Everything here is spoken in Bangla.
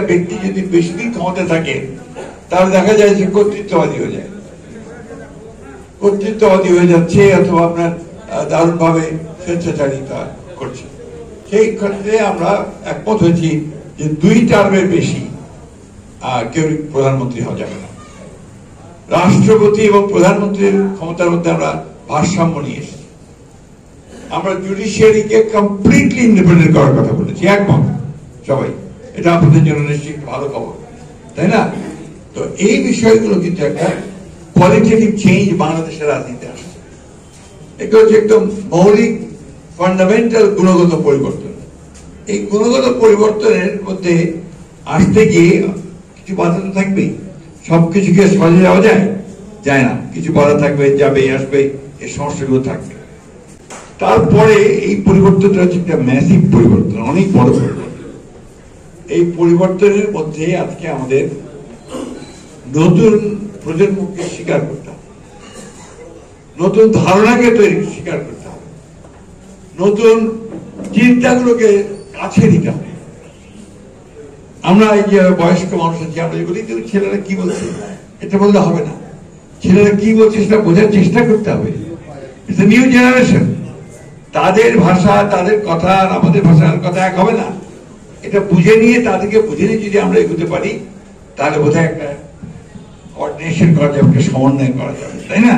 ব্যক্তি যদি বেশি দিন ক্ষমতা থাকে তাহলে দেখা যায় যে কর্তৃত্ববাদী হয়ে যায়, কর্তৃত্ববাদী হয়ে যাচ্ছে অথবা আপনার দারুণভাবে স্বেচ্ছাচারিতা করছে। সেই ক্ষেত্রে আমরা একমত হয়েছি যে 2 টার্মের বেশি কেউ প্রধানমন্ত্রী হওয়া যাবে না। রাষ্ট্রপতি এবং প্রধানমন্ত্রীর ক্ষমতার মধ্যে আমরা ভারসাম্য নিয়ে এসেছি। আমরা জুডিশিয়ারিকে কমপ্লিটলি ইন্ডিপেন্ডেন্ট করার কথা বলেছি, একমত সবাই। এটা আপনাদের জন্য নিশ্চয়ই ভালো খবর, তাই না? তো এই বিষয়গুলো কিন্তু একটা কোয়ালিটেটিভ চেঞ্জ বাংলাদেশের রাজনীতিতে আসছে। এগুলো হচ্ছে একদম মৌলিক ফান্ডামেন্টাল গুণগত পরিবর্তন। এই গুণগত পরিবর্তনের মধ্যে আসতে গিয়ে কিছু বাধা তো থাকবেই। সবকিছুকে সহজে যাওয়া যায় না, কিছু বাধা থাকবে, যাবে আসবে, এই সমস্যাগুলো থাকবে। তারপরে এই পরিবর্তনটা হচ্ছে একটা ম্যাসিভ পরিবর্তন, অনেক বড় পরিবর্তন। এই পরিবর্তনের মধ্যে আজকে আমাদের নতুন প্রজন্মকে স্বীকার করতে হবে, নতুন ধারণাকে স্বীকার করতে হবে, নতুন চিন্তাগুলোকে কাছে নিতে হবে। আমরা এই যে বয়স্ক মানুষ আছি, আমরা বলি ছেলেরা কি বলছে এটা বললে হবে না, ছেলেরা কি বলছে সেটা বোঝার চেষ্টা করতে হবে। ইটস এ নিউ জেনারেশন, তাদের ভাষা, তাদের কথা আর আমাদের ভাষার কথা এক হবে না। এটা বুঝে নিয়ে, তাদেরকে বুঝে নিয়ে যদি আমরা এগোতে পারি তাহলে বোধহয় একটা কোঅর্ডিনেশন করা যাবে, একটা সমন্বয় করা যাবে, তাই না?